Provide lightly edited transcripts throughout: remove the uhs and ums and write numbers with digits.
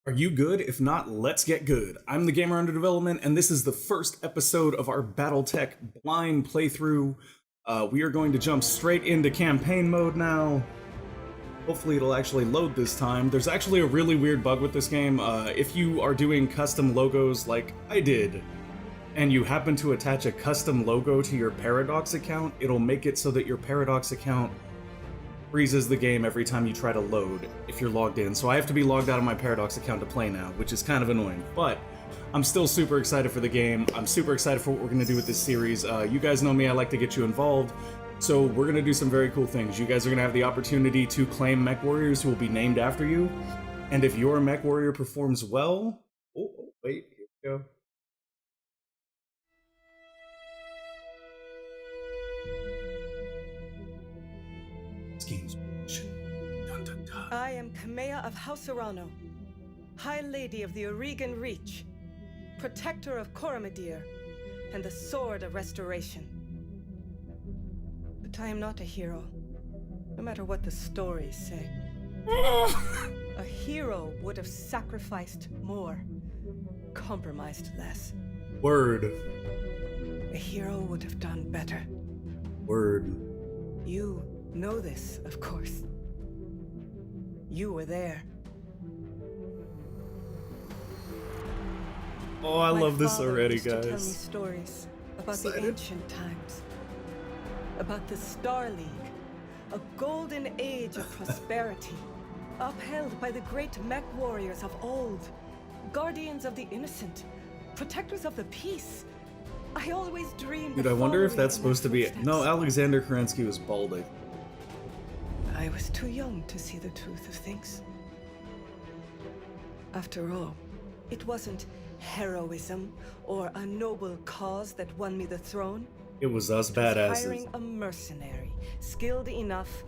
Are you good? If not, let's get good. I'm the gamer under development, and this is the first episode of our BattleTech blind playthrough. We are going to jump straight into campaign mode now. Hopefully it'll actually load this time. There's actually a really weird bug with this game. If you are doing custom logos like I did, and you happen to attach a custom logo to your Paradox account, it'll make it so that your Paradox account freezes the game every time you try to load if you're logged in. So I have to be logged out of my Paradox account to play now, which is kind of annoying. But I'm still super excited for the game. I'm super excited for what we're going to do with this series. You guys know me, I like to get you involved. So we're going to do some very cool things. You guys are going to have the opportunity to claim MechWarriors who will be named after you. And if your MechWarrior performs well... Oh, wait, here we go. Dun, dun, dun. I am Kamea of House Arano, High Lady of the Oregon Reach, Protector of Coromadir, and the Sword of Restoration. But I am not a hero, no matter what the stories say. A hero would have sacrificed more, compromised less. Word. A hero would have done better. Word. You know this, of course. You were there. Oh, I love this already, guys. To tell me guys. Stories about the ancient times, about the Star League, a golden age of prosperity, upheld by the great MechWarriors of old, guardians of the innocent, protectors of the peace. I always dreamed. Dude, I wonder if that's supposed to be. No, Alexander Kerensky was balding. I was too young to see the truth of things. After all, it wasn't heroism or a noble cause that won me the throne. It was us It was badasses. hiring a mercenary, skilled enough,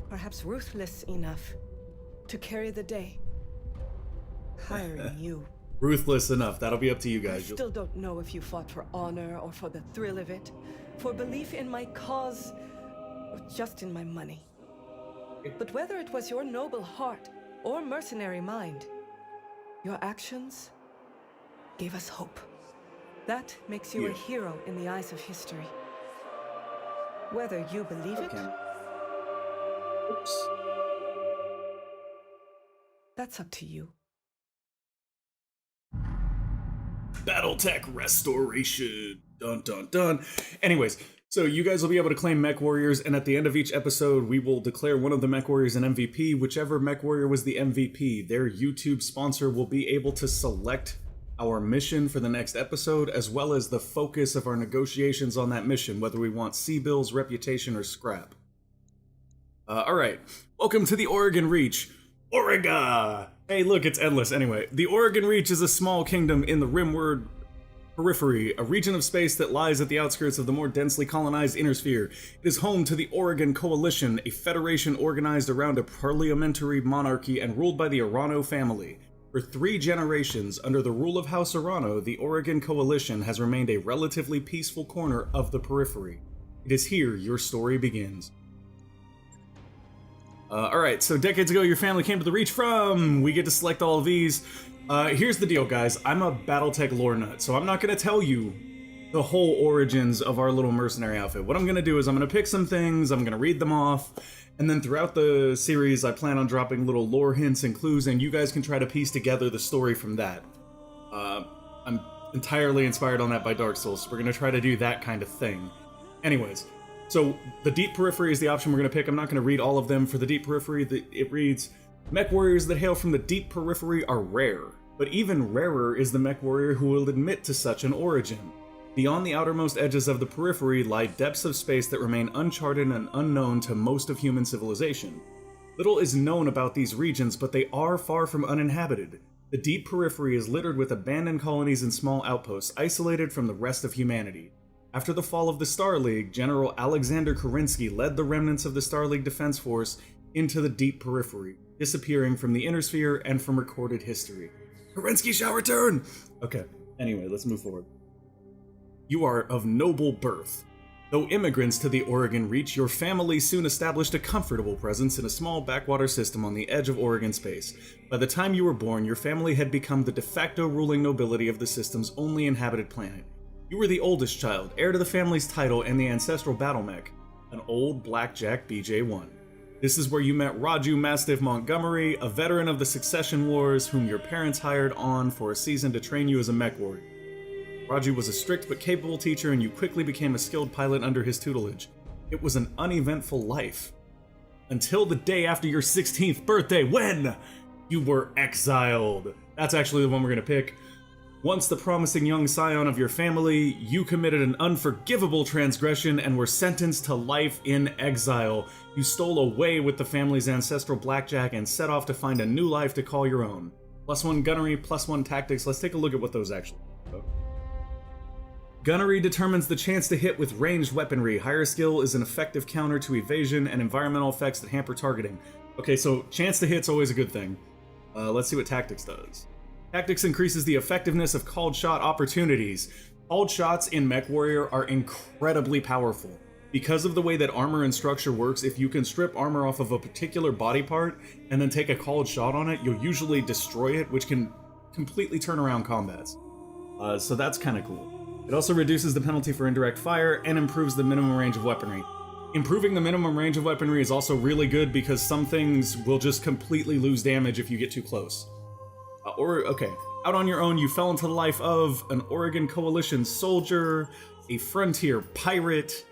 perhaps ruthless enough, to carry the day. Hiring you. Ruthless enough. That'll be up to you I guys. still don't know if you fought for honor or for the thrill of it, for belief in my cause, or just in my money. But whether it was your noble heart or mercenary mind, your actions gave us hope. That makes you a hero in the eyes of history. Whether you believe it, Oops. that's up to you. BattleTech Restoration. Dun dun dun. Anyways, so you guys will be able to claim MechWarriors, and at the end of each episode, we will declare one of the MechWarriors an MVP. Whichever MechWarrior was the MVP, their YouTube sponsor will be able to select our mission for the next episode, as well as the focus of our negotiations on that mission, whether we want C-bills, reputation, or scrap. Alright, welcome to the Oregon Reach. Oregon! Hey, look, it's endless. Anyway, the Oregon Reach is a small kingdom in the rimward periphery, a region of space that lies at the outskirts of the more densely colonized inner sphere. It is home to the Oregon Coalition, a federation organized around a parliamentary monarchy and ruled by the Arano family. For 3 generations, under the rule of House Arano, the Oregon Coalition has remained a relatively peaceful corner of the periphery. It is here your story begins. Alright, so decades ago your family came to the Reach from... We get to select all of these. Here's the deal, guys. I'm a BattleTech lore nut, so I'm not going to tell you the whole origins of our little mercenary outfit. What I'm going to do is I'm going to pick some things, I'm going to read them off, and then throughout the series I plan on dropping little lore hints and clues, and you guys can try to piece together the story from that. I'm entirely inspired on that by Dark Souls, so we're going to try to do that kind of thing. Anyways, so the Deep Periphery is the option we're going to pick. I'm not going to read all of them. For the Deep Periphery, it reads, MechWarriors that hail from the Deep Periphery are rare, but even rarer is the MechWarrior who will admit to such an origin. Beyond the outermost edges of the periphery lie depths of space that remain uncharted and unknown to most of human civilization. Little is known about these regions, but they are far from uninhabited. The Deep Periphery is littered with abandoned colonies and small outposts, isolated from the rest of humanity. After the fall of the Star League, General Alexander Kerensky led the remnants of the Star League Defense Force into the Deep Periphery, disappearing from the Inner Sphere and from recorded history. Kerensky shall return! Okay, anyway, let's move forward. You are of noble birth. Though immigrants to the Oregon Reach, your family soon established a comfortable presence in a small backwater system on the edge of Oregon space. By the time you were born, your family had become the de facto ruling nobility of the system's only inhabited planet. You were the oldest child, heir to the family's title and the ancestral BattleMech, an old blackjack BJ-1. This is where you met Raju Mastiff Montgomery, a veteran of the Succession Wars whom your parents hired on for a season to train you as a MechWarrior. Raju was a strict but capable teacher, and you quickly became a skilled pilot under his tutelage. It was an uneventful life. Until the day after your 16th birthday, when you were exiled. That's actually the one we're gonna pick. Once the promising young scion of your family, you committed an unforgivable transgression and were sentenced to life in exile. You stole away with the family's ancestral blackjack and set off to find a new life to call your own. +1 gunnery, +1 tactics. Let's take a look at what those actually are. Gunnery determines the chance to hit with ranged weaponry. Higher skill is an effective counter to evasion and environmental effects that hamper targeting. Okay, so chance to hit's always a good thing. Let's see what tactics does. Tactics increases the effectiveness of called shot opportunities. Called shots in MechWarrior are incredibly powerful. Because of the way that armor and structure works, if you can strip armor off of a particular body part and then take a called shot on it, you'll usually destroy it, which can completely turn around combats. So that's kind of cool. It also reduces the penalty for indirect fire and improves the minimum range of weaponry. Improving the minimum range of weaponry is also really good because some things will just completely lose damage if you get too close. Out on your own, you fell into the life of an Oregon Coalition soldier, a frontier pirate,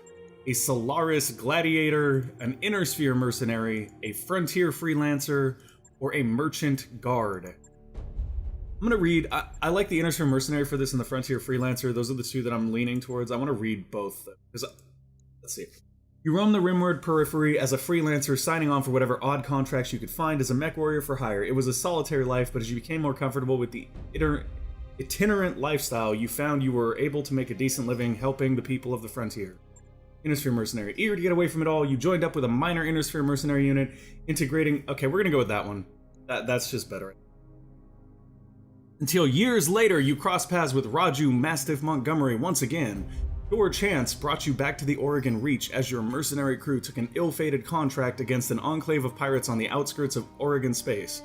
a Solaris gladiator, an Inner Sphere mercenary, a frontier freelancer, or a merchant guard. I'm gonna read, I like the Inner Sphere mercenary for this and the frontier freelancer. Those are the two that I'm leaning towards. I want to read both, because, let's see. You roam the Rimward periphery as a freelancer, signing on for whatever odd contracts you could find as a MechWarrior for hire. It was a solitary life, but as you became more comfortable with the itinerant lifestyle, you found you were able to make a decent living helping the people of the frontier. Inner Sphere mercenary. Eager to get away from it all, you joined up with a minor Inner Sphere mercenary unit, integrating... Okay, we're gonna go with that one. That's just better. Until years later, you cross paths with Raju Mastiff Montgomery once again. Your chance brought you back to the Oregon Reach as your mercenary crew took an ill-fated contract against an enclave of pirates on the outskirts of Oregon space.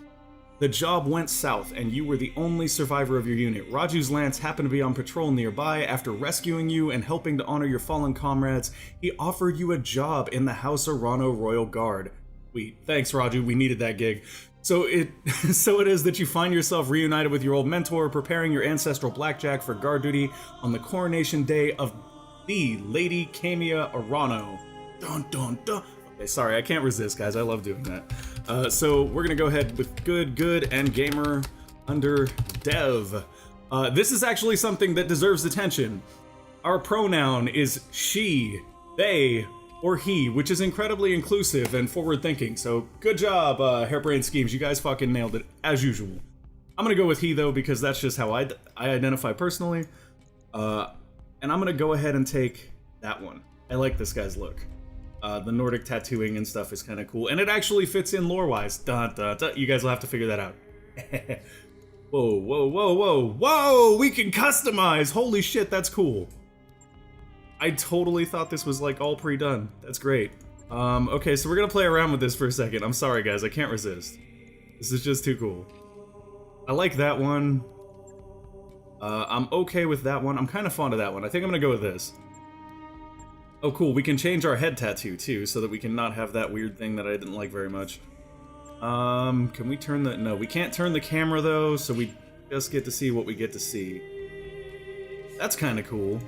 The job went south, and you were the only survivor of your unit. Raju's lance happened to be on patrol nearby. After rescuing you and helping to honor your fallen comrades, he offered you a job in the House Arano Royal Guard. Thanks, Raju, we needed that gig. So it is that you find yourself reunited with your old mentor, preparing your ancestral blackjack for guard duty on the coronation day of the Lady Camia Arano. Dun dun dun. Okay, sorry, I can't resist, guys. I love doing that. So we're gonna go ahead with good, and gamer under dev. This is actually something that deserves attention. Our pronoun is she, they, or he, which is incredibly inclusive and forward-thinking. So good job, Hairbrained Schemes. You guys fucking nailed it, as usual. I'm gonna go with he, though, because that's just how I identify personally. And I'm gonna go ahead and take that one. I like this guy's look. The Nordic tattooing and stuff is kind of cool, and it actually fits in lore-wise. You guys will have to figure that out. Whoa! We can customize! Holy shit, that's cool. I totally thought this was like all pre-done. That's great. Okay, so we're gonna play around with this for a second. I'm sorry, guys, I can't resist. This is just too cool. I like that one. I'm okay with that one. I'm kind of fond of that one. I think I'm gonna go with this. Oh, cool. We can change our head tattoo, too, so that we can not have that weird thing that I didn't like very much. Can we turn the... No, we can't turn the camera, though, so we just get to see what we get to see. That's kind of cool.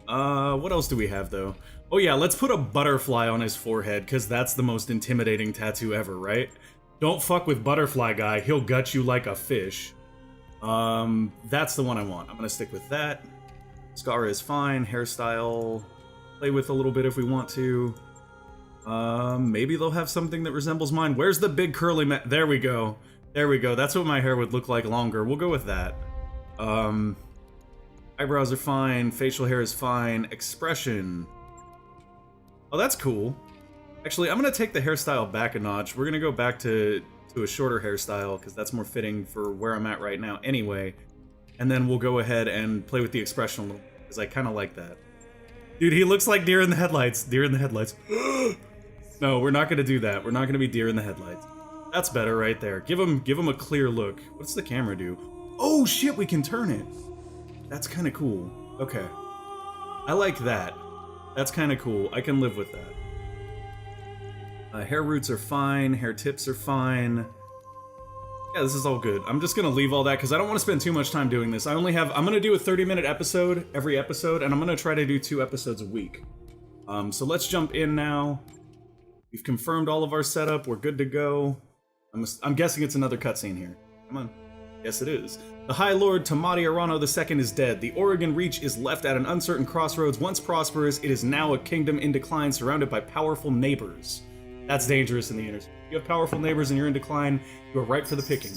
What else do we have, though? Oh, yeah, let's put a butterfly on his forehead, because that's the most intimidating tattoo ever, right? Don't fuck with Butterfly Guy. He'll gut you like a fish. That's the one I want. I'm gonna stick with that. Scar is fine. Hairstyle, play with a little bit if we want to. Maybe they'll have something that resembles mine. Where's the big curly There we go. There we go. That's what my hair would look like longer. We'll go with that. Eyebrows are fine. Facial hair is fine. Expression. Oh, that's cool. Actually, I'm gonna take the hairstyle back a notch. We're gonna go back to a shorter hairstyle, because that's more fitting for where I'm at right now anyway. And then we'll go ahead and play with the expression a little, because I kind of like that. Dude, he looks like deer in the headlights. Deer in the headlights. No, we're not gonna do that. We're not gonna be deer in the headlights. That's better right there. Give him a clear look. What's the camera do? Oh shit, we can turn it. That's kind of cool. Okay. I like that. That's kind of cool. I can live with that. Hair roots are fine. Hair tips are fine. Yeah, this is all good. I'm just gonna leave all that because I don't want to spend too much time doing this. I'm gonna do a 30-minute episode every episode, and I'm gonna try to do 2 episodes a week. So let's jump in now. We've confirmed all of our setup. We're good to go. I'm guessing it's another cutscene here. Come on. Yes, it is. The High Lord Tamati Arano II is dead. The Oregon Reach is left at an uncertain crossroads. Once prosperous, it is now a kingdom in decline, surrounded by powerful neighbors. That's dangerous in the inner. If you have powerful neighbors and you're in decline, you are ripe for the picking.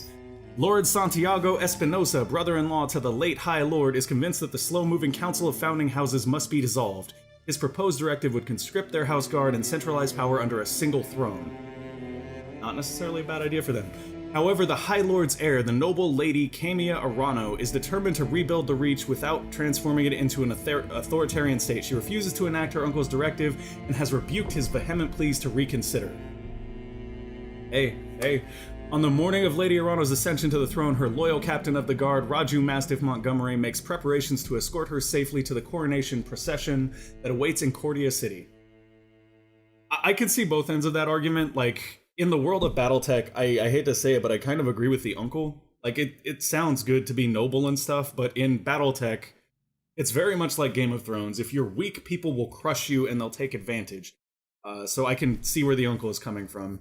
Lord Santiago Espinosa, brother-in-law to the late High Lord, is convinced that the slow-moving Council of Founding Houses must be dissolved. His proposed directive would conscript their house guard and centralize power under a single throne. Not necessarily a bad idea for them. However, the High Lord's heir, the noble lady Camia Arano, is determined to rebuild the Reach without transforming it into an authoritarian state. She refuses to enact her uncle's directive and has rebuked his vehement pleas to reconsider. Hey. On the morning of Lady Arano's ascension to the throne, her loyal captain of the guard, Raju Mastiff Montgomery, makes preparations to escort her safely to the coronation procession that awaits in Cordia City. I can see both ends of that argument. Like, in the world of BattleTech, I hate to say it, but I kind of agree with the uncle. Like, it sounds good to be noble and stuff, but in BattleTech, it's very much like Game of Thrones. If you're weak, people will crush you and they'll take advantage. So I can see where the uncle is coming from.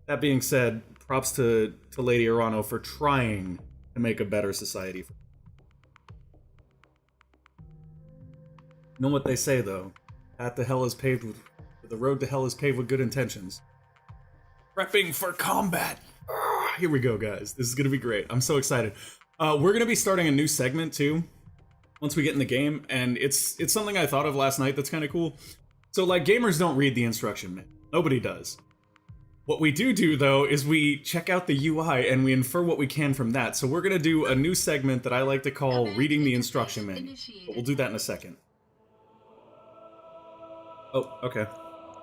That being said, props to Lady Arano for trying to make a better society. You know what they say, though? The road to hell is paved with good intentions. Prepping for combat! Here we go, guys. This is gonna be great. I'm so excited. We're gonna be starting a new segment, too, once we get in the game, and it's something I thought of last night that's kind of cool. So, like, gamers don't read the instruction manual. Nobody does. What we do, though, is we check out the UI and we infer what we can from that. So we're gonna do a new segment that I like to call Reading the Instruction Manual. But we'll do that in a second. Oh, okay.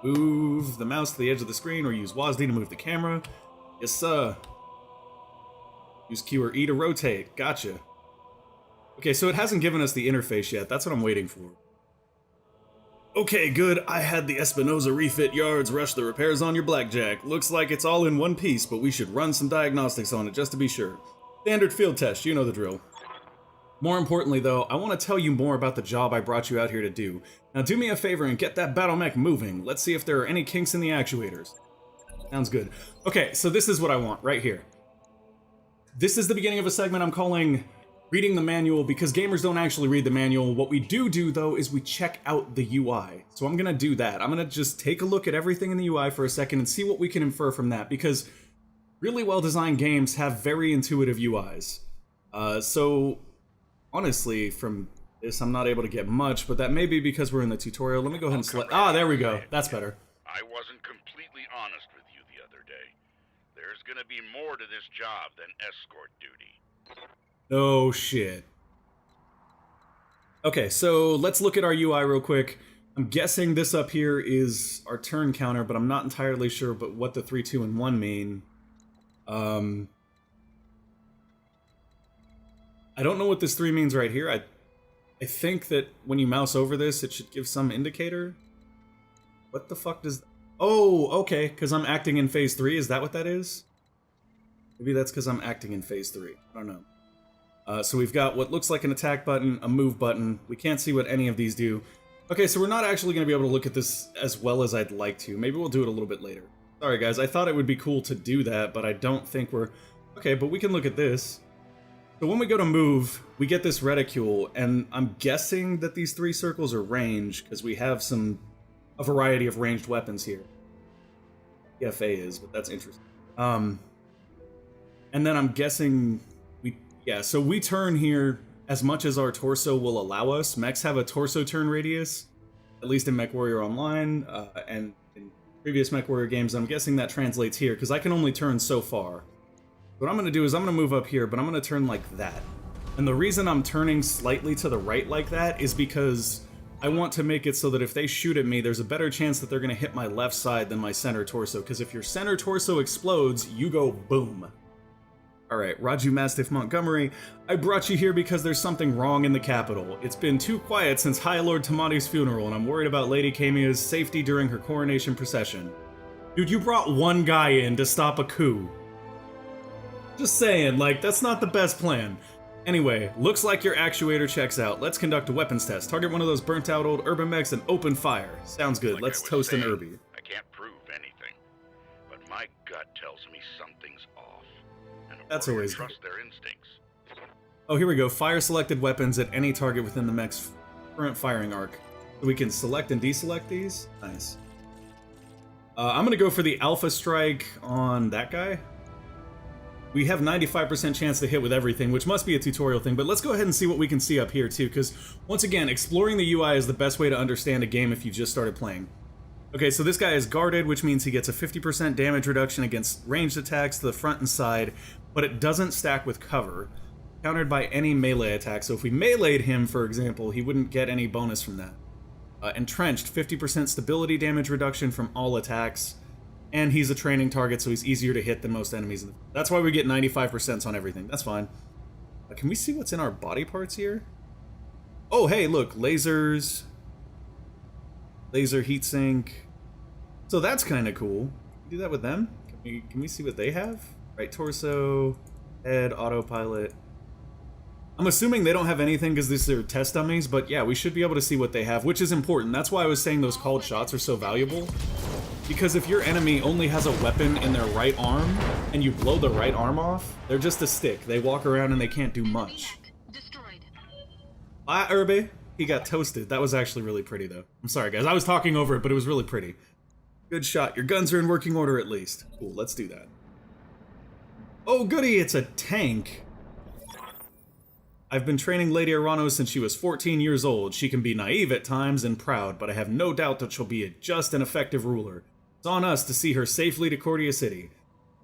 Move the mouse to the edge of the screen or use WASD to move the camera. Yes, sir. Use Q or E to rotate. Gotcha. Okay, so it hasn't given us the interface yet. That's what I'm waiting for. Okay, good. I had the Espinosa refit yards rush the repairs on your Blackjack. Looks like it's all in one piece, but we should run some diagnostics on it just to be sure. Standard field test, you know the drill. More importantly, though, I want to tell you more about the job I brought you out here to do. Now do me a favor and get that BattleMech moving. Let's see if there are any kinks in the actuators. Sounds good. Okay, so this is what I want right here. This is the beginning of a segment I'm calling Reading the Manual, because gamers don't actually read the manual. What we do, though, is we check out the UI. So I'm gonna do that. I'm gonna just take a look at everything in the UI for a second and see what we can infer from that, because really well-designed games have very intuitive UIs. So honestly, from this, I'm not able to get much, but that may be because we're in the tutorial. Let me go ahead and select. Ah, there we go. That's better. I wasn't completely honest with you the other day. There's gonna be more to this job than escort duty. Oh shit. Okay, so let's look at our UI real quick. I'm guessing this up here is our turn counter, but I'm not entirely sure but what the 3, 2, and 1 mean. I don't know what this 3 means right here. I think that when you mouse over this, it should give some indicator. What the fuck does... Oh, okay, because I'm acting in phase 3. Is that what that is? Maybe that's because I'm acting in phase 3. I don't know. So we've got what looks like an attack button, a move button. We can't see what any of these do. Okay, so we're not actually going to be able to look at this as well as I'd like to. Maybe we'll do it a little bit later. Sorry guys, I thought it would be cool to do that, but I don't think we're... Okay, but we can look at this. So when we go to move, we get this reticule, and I'm guessing that these 3 circles are range, because we have a variety of ranged weapons here. FA is, but that's interesting. And then I'm guessing... Yeah, so we turn here as much as our torso will allow us. Mechs have a torso turn radius, at least in MechWarrior Online, and in previous MechWarrior games. I'm guessing that translates here, because I can only turn so far. What I'm going to do is I'm going to move up here, but I'm going to turn like that. And the reason I'm turning slightly to the right like that is because I want to make it so that if they shoot at me, there's a better chance that they're going to hit my left side than my center torso, because if your center torso explodes, you go boom. Alright, Raju Mastiff Montgomery, I brought you here because there's something wrong in the capital. It's been too quiet since High Lord Tamati's funeral, and I'm worried about Lady Kamia's safety during her coronation procession. Dude, you brought one guy in to stop a coup. Just saying, like, that's not the best plan. Anyway, looks like your actuator checks out. Let's conduct a weapons test. Target one of those burnt out old urban mechs and open fire. Sounds good. Let's toast an Irby. I can't prove anything, but my gut tells me something's off. And That's always trust their instincts. Oh, here we go. Fire selected weapons at any target within the mech's current firing arc. So we can select and deselect these. Nice. I'm gonna go for the Alpha Strike on that guy. We have 95% chance to hit with everything, which must be a tutorial thing, but let's go ahead and see what we can see up here too, because once again, exploring the UI is the best way to understand a game if you just started playing. Okay, so this guy is guarded, which means he gets a 50% damage reduction against ranged attacks to the front and side, but it doesn't stack with cover, countered by any melee attack. So if we meleeed him, for example, he wouldn't get any bonus from that. Entrenched, 50% stability damage reduction from all attacks. And he's a training target, so he's easier to hit than most enemies. That's why we get 95% on everything. That's fine. Can we see what's in our body parts here? Oh, hey, look. Lasers. Laser heatsink. So that's kind of cool. Do that with them? Can we see what they have? Right torso, head, autopilot. I'm assuming they don't have anything because these are test dummies, but yeah, we should be able to see what they have, which is important. That's why I was saying those called shots are so valuable. Because if your enemy only has a weapon in their right arm, and you blow the right arm off, they're just a stick. They walk around and they can't do much. Ah, Irby. He got toasted. That was actually really pretty, though. I'm sorry, guys. I was talking over it, but it was really pretty. Good shot. Your guns are in working order, at least. Cool, let's do that. Oh, goody, it's a tank. I've been training Lady Arano since she was 14 years old. She can be naive at times and proud, but I have no doubt that she'll be a just and effective ruler. It's on us to see her safely to Cordia City.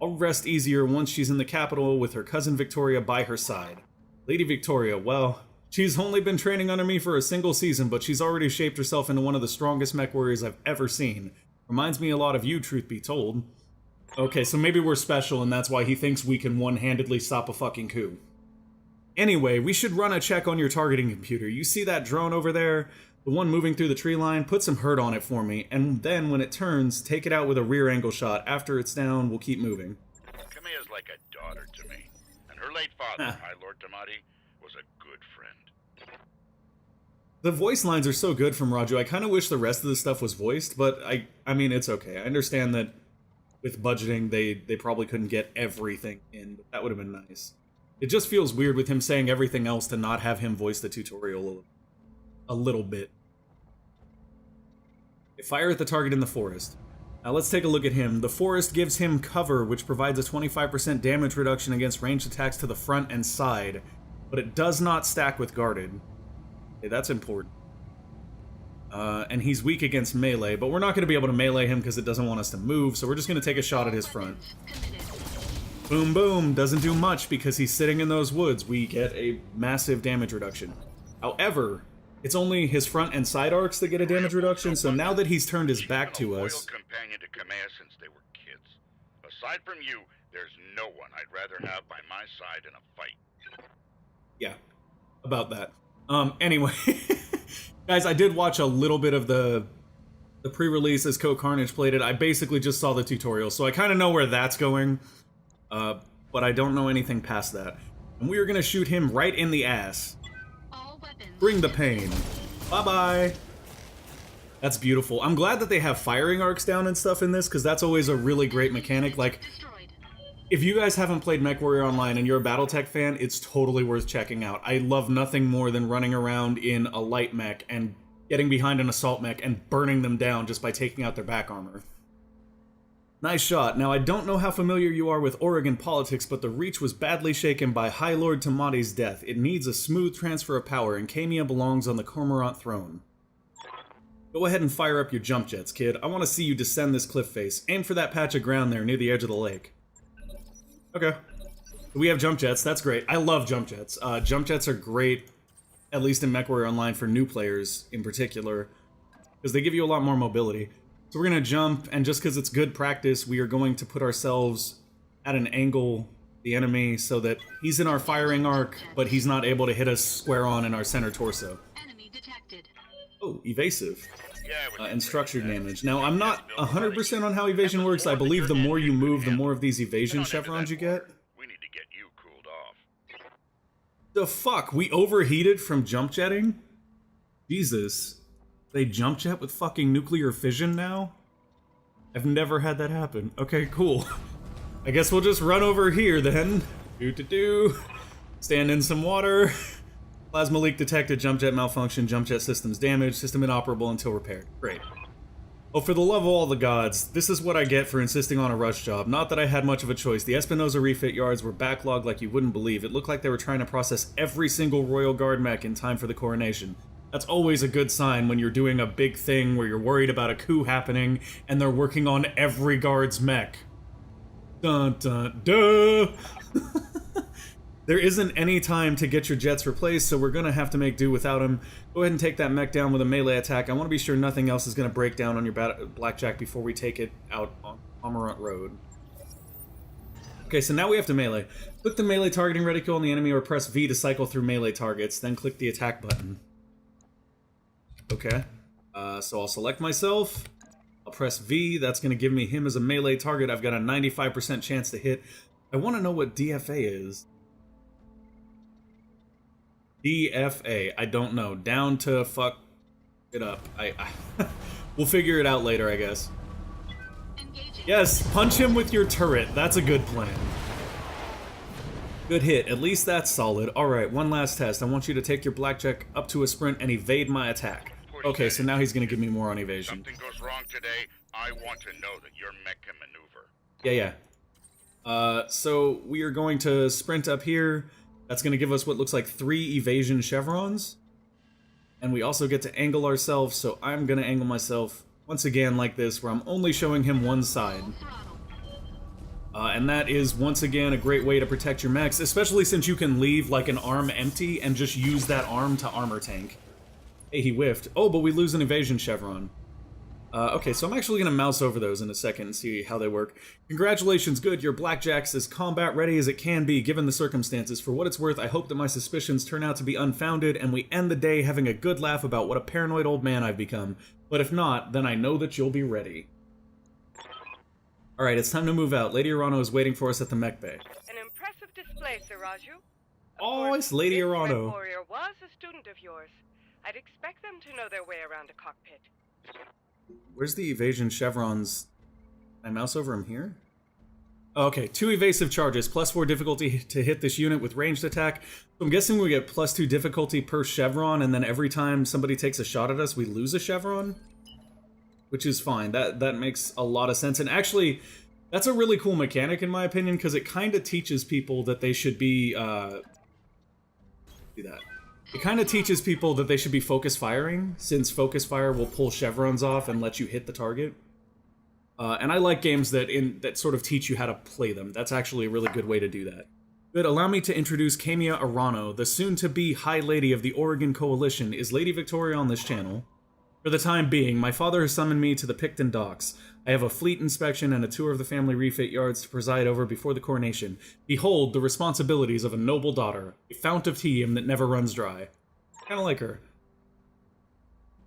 I'll rest easier once she's in the capital with her cousin Victoria by her side. Lady Victoria, well, she's only been training under me for a single season, but she's already shaped herself into one of the strongest MechWarriors I've ever seen. Reminds me a lot of you, truth be told. Okay, so maybe we're special and that's why he thinks we can one-handedly stop a fucking coup. Anyway, we should run a check on your targeting computer. You see that drone over there? The one moving through the tree line? Put some hurt on it for me, and then when it turns, take it out with a rear angle shot. After it's down, we'll keep moving. Kamia's like a daughter to me, and her late father, High Lord Tamati, was a good friend. The voice lines are so good from Raju. I kind of wish the rest of the stuff was voiced, but I mean, it's okay. I understand that with budgeting, they probably couldn't get everything in, but that would have been nice. It just feels weird with him saying everything else to not have him voice the tutorial a little bit. Okay, fire at the target in the forest. Now let's take a look at him. The forest gives him cover, which provides a 25% damage reduction against ranged attacks to the front and side, but it does not stack with guarded. Okay, that's important. And he's weak against melee, but we're not going to be able to melee him because it doesn't want us to move, so we're just going to take a shot at his front. Boom, boom. Doesn't do much because he's sitting in those woods. We get a massive damage reduction. However, it's only his front and side arcs that get a damage reduction, so now that he's turned his back to us... companion to Kamea since they were kids. Aside from you, there's no one I'd rather have by my side in a fight. Yeah, about that. Anyway, guys, I did watch a little bit of the pre-release as Co-Carnage played it. I basically just saw the tutorial, so I kind of know where that's going, but I don't know anything past that. And we are going to shoot him right in the ass. Bring the pain. Bye-bye. That's beautiful. I'm glad that they have firing arcs down and stuff in this, because that's always a really great mechanic. Like, if you guys haven't played MechWarrior Online and you're a BattleTech fan, it's totally worth checking out. I love nothing more than running around in a light mech and getting behind an assault mech and burning them down just by taking out their back armor. Nice shot. Now, I don't know how familiar you are with Oregon politics, but the Reach was badly shaken by High Lord Tamati's death. It needs a smooth transfer of power, and Kamia belongs on the Cormorant throne. Go ahead and fire up your jump jets, kid. I want to see you descend this cliff face. Aim for that patch of ground there near the edge of the lake. Okay. We have jump jets. That's great. I love jump jets. Jump jets are great, at least in MechWarrior Online for new players in particular, because they give you a lot more mobility. So we're going to jump, and just because it's good practice, we are going to put ourselves at an angle, the enemy, so that he's in our firing arc, but he's not able to hit us square on in our center torso. Enemy detected. Oh, evasive. Yeah, And structured damage. Now, I'm not 100% on how evasion works. I believe the more you move, the more of these evasion chevrons you get. we need to get you cooled off. The fuck? We overheated from jump jetting? Jesus. They jump jet with fucking nuclear fission now? I've never had that happen. Okay, cool. I guess we'll just run over here then. Do-do-do. Stand in some water. Plasma leak detected, jump jet malfunction, jump jet systems damaged, system inoperable until repaired. Great. Oh, for the love of all the gods, this is what I get for insisting on a rush job. Not that I had much of a choice. The Espinosa refit yards were backlogged like you wouldn't believe. It looked like they were trying to process every single Royal Guard mech in time for the coronation. That's always a good sign when you're doing a big thing where you're worried about a coup happening and they're working on every guard's mech. Dun dun duh! There isn't any time to get your jets replaced, so we're gonna have to make do without him. Go ahead and take that mech down with a melee attack. I want to be sure nothing else is gonna break down on your blackjack before we take it out on Amarant Road. Okay, so now we have to melee. Click the melee targeting reticule on the enemy or press V to cycle through melee targets, then click the attack button. Okay, so I'll select myself. I'll press V. That's gonna give me him as a melee target. I've got a 95% chance to hit. I want to know what DFA is. DFA, I don't know. Down to fuck it up. We'll figure it out later, I guess. Engaging. Yes, punch him with your turret. That's a good plan. Good hit. At least that's solid. Alright, one last test. I want you to take your blackjack up to a sprint and evade my attack. Okay, so now he's gonna give me more on evasion. Something goes wrong today, I want to know that your mech can maneuver. Yeah. So we are going to sprint up here. That's going to give us what looks like 3 evasion chevrons. And we also get to angle ourselves, so I'm going to angle myself once again like this, where I'm only showing him one side. And that is, once again, a great way to protect your mechs, especially since you can leave, like, an arm empty and just use that arm to armor tank. Hey, he whiffed. Oh, but we lose an evasion chevron. Okay, so I'm actually going to mouse over those in a second and see how they work. Congratulations, good. Your blackjack's as combat ready as it can be, given the circumstances. For what it's worth, I hope that my suspicions turn out to be unfounded, and we end the day having a good laugh about what a paranoid old man I've become. But if not, then I know that you'll be ready. Alright, it's time to move out. Lady Arano is waiting for us at the mech bay. An impressive display, Sir Raju. Oh, it's Lady Arano. MechWarrior was a student of yours. I'd expect them to know their way around a cockpit. Where's the evasion chevrons? Can I mouse over him here? Okay, 2 evasive charges, +4 difficulty to hit this unit with ranged attack. So I'm guessing we get +2 difficulty per chevron, and then every time somebody takes a shot at us, we lose a chevron? Which is fine. That makes a lot of sense. And actually, that's a really cool mechanic in my opinion, because it kind of teaches people that they should be, do that. It kind of teaches people that they should be focus firing, since focus fire will pull chevrons off and let you hit the target. And I like games that sort of teach you how to play them. That's actually a really good way to do that. Good, allow me to introduce Kamiya Arano, the soon-to-be High Lady of the Oregon Coalition. Is Lady Victoria on this channel? For the time being, my father has summoned me to the Picton docks. I have a fleet inspection and a tour of the family refit yards to preside over before the coronation. Behold the responsibilities of a noble daughter, a fount of tedium that never runs dry. Kinda like her.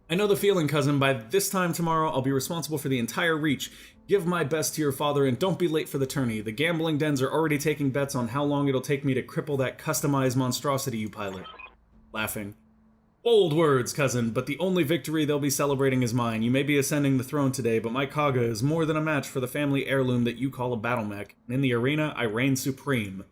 I know the feeling, cousin. By this time tomorrow, I'll be responsible for the entire reach. Give my best to your father and don't be late for the tourney. The gambling dens are already taking bets on how long it'll take me to cripple that customized monstrosity you pilot. Laughing. Bold words, cousin, but the only victory they'll be celebrating is mine. You may be ascending the throne today, but my Kaga is more than a match for the family heirloom that you call a BattleMech. And in the arena, I reign supreme.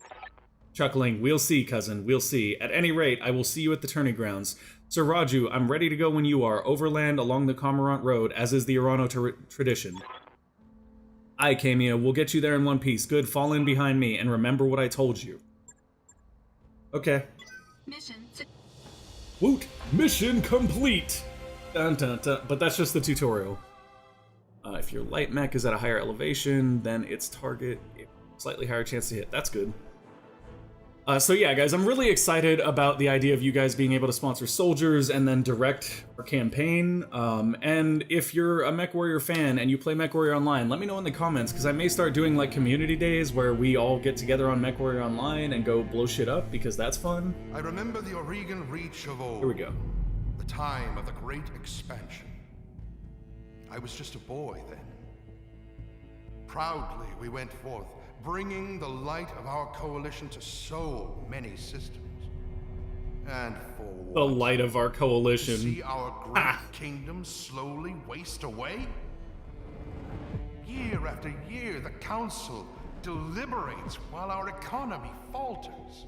Chuckling, we'll see, cousin, we'll see. At any rate, I will see you at the tourney grounds. Sir Raju, I'm ready to go when you are, overland along the Cormorant Road, as is the Arano tradition. Aye, Kamiya, we'll get you there in one piece. Good, fall in behind me, and remember what I told you. Okay. Mission. Woot! Mission complete! Dun, dun, dun. But that's just the tutorial. If your light mech is at a higher elevation, then its target, a slightly higher chance to hit. That's good. So yeah, guys, I'm really excited about the idea of you guys being able to sponsor soldiers and then direct our campaign. And if you're a MechWarrior fan and you play MechWarrior Online, let me know in the comments, because I may start doing like community days where we all get together on MechWarrior Online and go blow shit up, because that's fun. I remember the Oregon Reach of old. Here we go. The time of the Great Expansion. I was just a boy then. Proudly we went forth, bringing the light of our coalition to so many systems. And for what? The light of our coalition. To see our great kingdom slowly waste away? Year after year, the Council deliberates while our economy falters.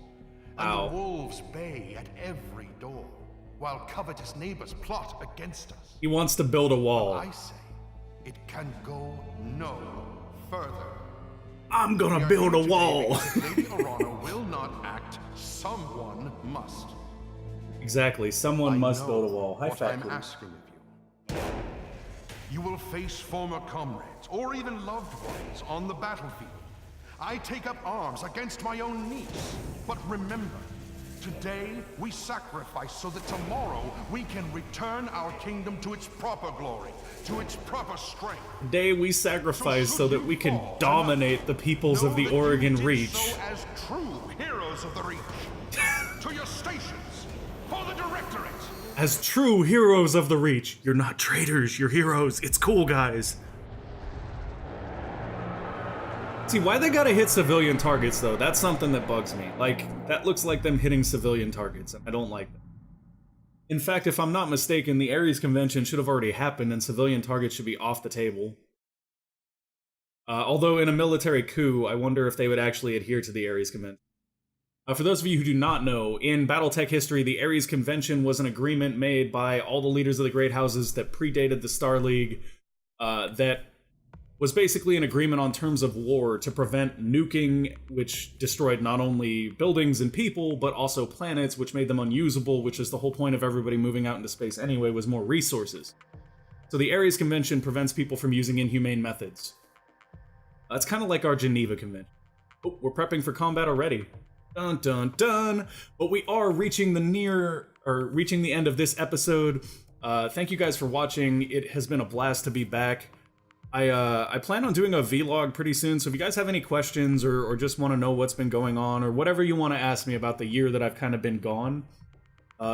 And Wow. the wolves bay at every door, while covetous neighbors plot against us. He wants to build a wall. I say, it can go no further. I'm We gonna are build here a today wall. because if Lady Orana will not act, someone must. Exactly. Someone I must know build a wall. Hi, what Fat I'm Please. asking of you. You will face former comrades, or even loved ones, on the battlefield. I take up arms against my own niece. But remember, today we sacrifice so that tomorrow we can return our kingdom to its proper glory, to its proper strength. Today we sacrifice so that we can dominate the peoples of the Know that you Oregon did Reach. So as true heroes of the Reach. To your stations, for the Directorate. As true heroes of the Reach. You're not traitors, you're heroes. It's cool, guys. See, why they gotta hit civilian targets, though? That's something that bugs me. Like, that looks like them hitting civilian targets, and I don't like that. In fact, if I'm not mistaken, the Ares Convention should have already happened, and civilian targets should be off the table. Although in a military coup, I wonder if they would actually adhere to the Ares Convention. For those of you who do not know, in BattleTech history, the Ares Convention was an agreement made by all the leaders of the Great Houses that predated the Star League, that was basically an agreement on terms of war to prevent nuking, which destroyed not only buildings and people, but also planets, which made them unusable, which is the whole point of everybody moving out into space anyway, was more resources. So the Ares Convention prevents people from using inhumane methods. It's kind of like our Geneva Convention. Oh, we're prepping for combat already. Dun dun dun! But we are reaching the end of this episode. Thank you guys for watching. It has been a blast to be back. I plan on doing a vlog pretty soon, so if you guys have any questions or just want to know what's been going on, or whatever you want to ask me about the year that I've kind of been gone,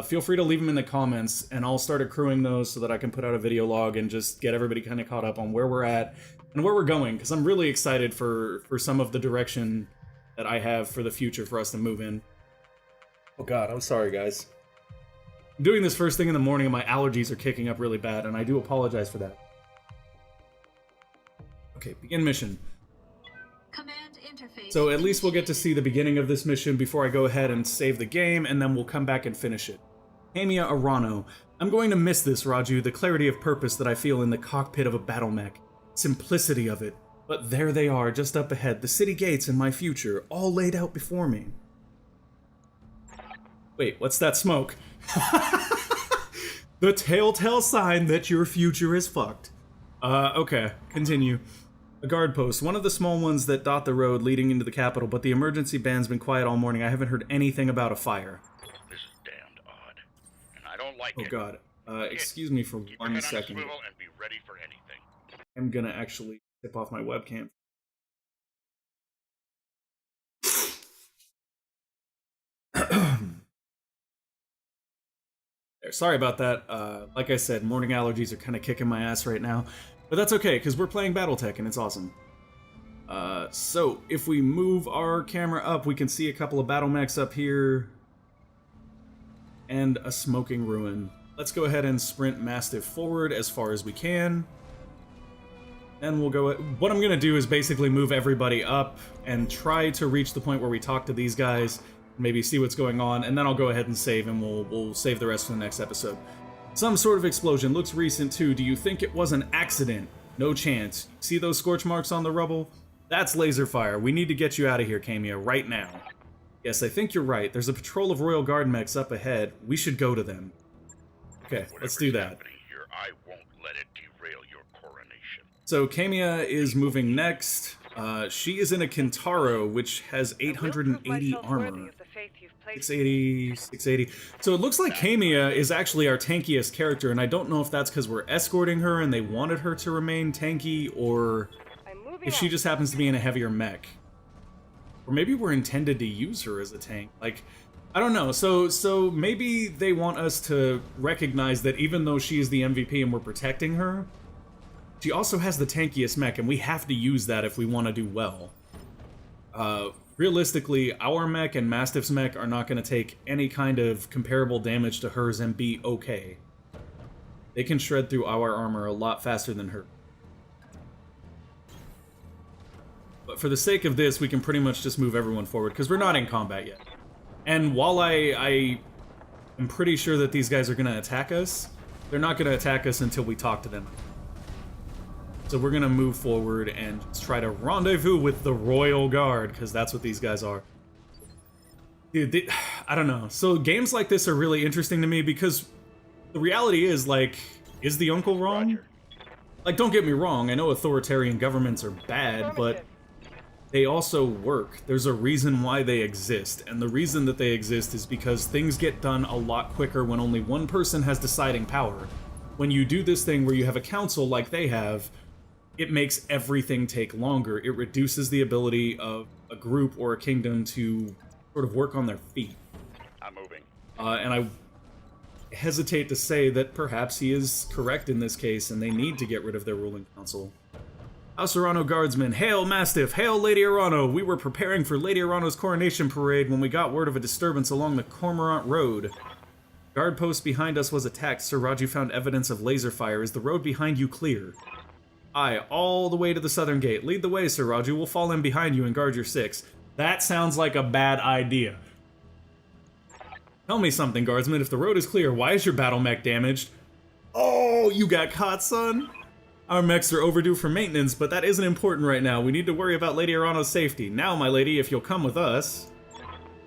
feel free to leave them in the comments, and I'll start accruing those so that I can put out a video log and just get everybody kind of caught up on where we're at and where we're going, because I'm really excited for some of the direction that I have for the future for us to move in. Oh god, I'm sorry guys. I'm doing this first thing in the morning and my allergies are kicking up really bad, and I do apologize for that. Okay, begin mission. Command interface. So at least we'll get to see the beginning of this mission before I go ahead and save the game, and then we'll come back and finish it. Hamia Arano. I'm going to miss this, Raju, the clarity of purpose that I feel in the cockpit of a BattleMech. Simplicity of it. But there they are, just up ahead, the city gates and my future, all laid out before me. Wait, what's that smoke? The telltale sign that your future is fucked. Okay, continue. A guard post, one of the small ones that dot the road leading into the capital, but the emergency band's been quiet all morning. I haven't heard anything about a fire. This is damned odd, and I don't like Oh it. god. Excuse me for Keep your 1 head on a second. swivel and be ready for anything. I'm gonna actually tip off my webcam. There, sorry about that. Like I said, morning allergies are kind of kicking my ass right now. But that's okay, because we're playing BattleTech and it's awesome. So, if we move our camera up, we can see a couple of BattleMechs up here. And a smoking ruin. Let's go ahead and sprint Mastiff forward as far as we can. And we'll go... What I'm going to do is basically move everybody up and try to reach the point where we talk to these guys, maybe see what's going on, and then I'll go ahead and save, and we'll save the rest for the next episode. Some sort of explosion. Looks recent, too. Do you think it was an accident? No chance. See those scorch marks on the rubble? That's laser fire. We need to get you out of here, Kamia, right now. Yes, I think you're right. There's a patrol of Royal Guard mechs up ahead. We should go to them. Okay, let's do that. Happening here, I won't let it derail your coronation. So Kamia is moving next. She is in a Kintaro, which has I will prove 880 myself worthy armor. of the you've played. 680, 680. So it looks like Kamia is actually our tankiest character, and I don't know if that's because we're escorting her and they wanted her to remain tanky, or I'm moving if she out. just happens to be in a heavier mech. Or maybe we're intended to use her as a tank. Like, I don't know. So maybe they want us to recognize that even though she is the MVP and we're protecting her, she also has the tankiest mech, and we have to use that if we want to do well. Realistically, our mech and Mastiff's mech are not going to take any kind of comparable damage to hers and be okay. They can shred through our armor a lot faster than her. But for the sake of this, we can pretty much just move everyone forward, because we're not in combat yet. And while I am pretty sure that these guys are going to attack us, they're not going to attack us until we talk to them. So we're going to move forward and just try to rendezvous with the Royal Guard, because that's what these guys are. Dude, I don't know. So games like this are really interesting to me, because the reality is, like, is the uncle wrong? Roger. Like, don't get me wrong, I know authoritarian governments are bad, but they also work. There's a reason why they exist, and the reason that they exist is because things get done a lot quicker when only one person has deciding power. When you do this thing where you have a council like they have, it makes everything take longer. It reduces the ability of a group or a kingdom to sort of work on their feet. I'm moving. And I hesitate to say that perhaps he is correct in this case, and they need to get rid of their ruling council. House Arano Guardsmen, hail Mastiff, hail Lady Arano! We were preparing for Lady Arano's coronation parade when we got word of a disturbance along the Cormorant Road. Guard post behind us was attacked. Sir Raju found evidence of laser fire. Is the road behind you clear? Aye, all the way to the southern gate. Lead the way, Sir Raju. We'll fall in behind you and guard your six. That sounds like a bad idea. Tell me something, Guardsman. If the road is clear, why is your battle mech damaged? Oh, you got caught, son? Our mechs are overdue for maintenance, but that isn't important right now. We need to worry about Lady Arano's safety. Now, my lady, if you'll come with us...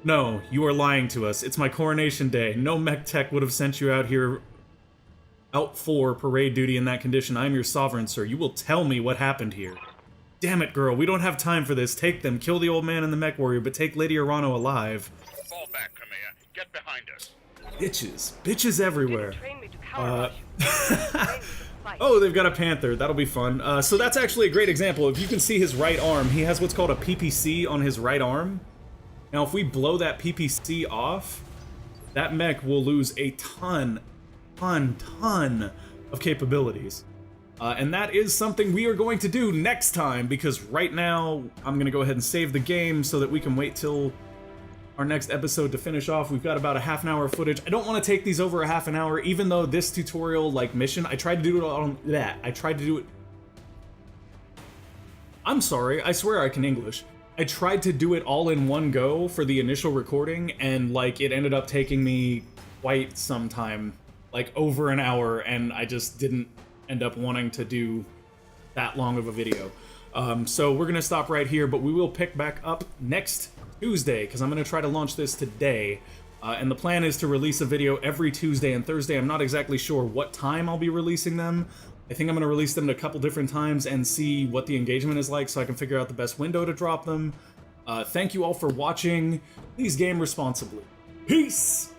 No, you are lying to us. It's my coronation day. No mech tech would have sent you out for parade duty in that condition. I am your sovereign, sir. You will tell me what happened here. Damn it, girl. We don't have time for this. Take them. Kill the old man and the MechWarrior, but take Lady Arano alive. Fall back, Kamea. Get behind us. Bitches. Bitches everywhere. Train me to counter you. Train me to fight. Oh, they've got a panther. That'll be fun. So that's actually a great example. If you can see his right arm, he has what's called a PPC on his right arm. Now, if we blow that PPC off, that mech will lose a ton of capabilities. And that is something we are going to do next time, because right now, I'm going to go ahead and save the game so that we can wait till our next episode to finish off. We've got about a half an hour of footage. I don't want to take these over a half an hour, even though this tutorial, like, mission, I tried to do it on that. I tried to do it... I'm sorry, I swear I can English. I tried to do it all in one go for the initial recording, and, like, it ended up taking me quite some time, like, over an hour, and I just didn't end up wanting to do that long of a video. So we're going to stop right here, but we will pick back up next Tuesday, because I'm going to try to launch this today. And the plan is to release a video every Tuesday and Thursday. I'm not exactly sure what time I'll be releasing them. I think I'm going to release them at a couple different times and see what the engagement is like so I can figure out the best window to drop them. Thank you all for watching. Please game responsibly. Peace!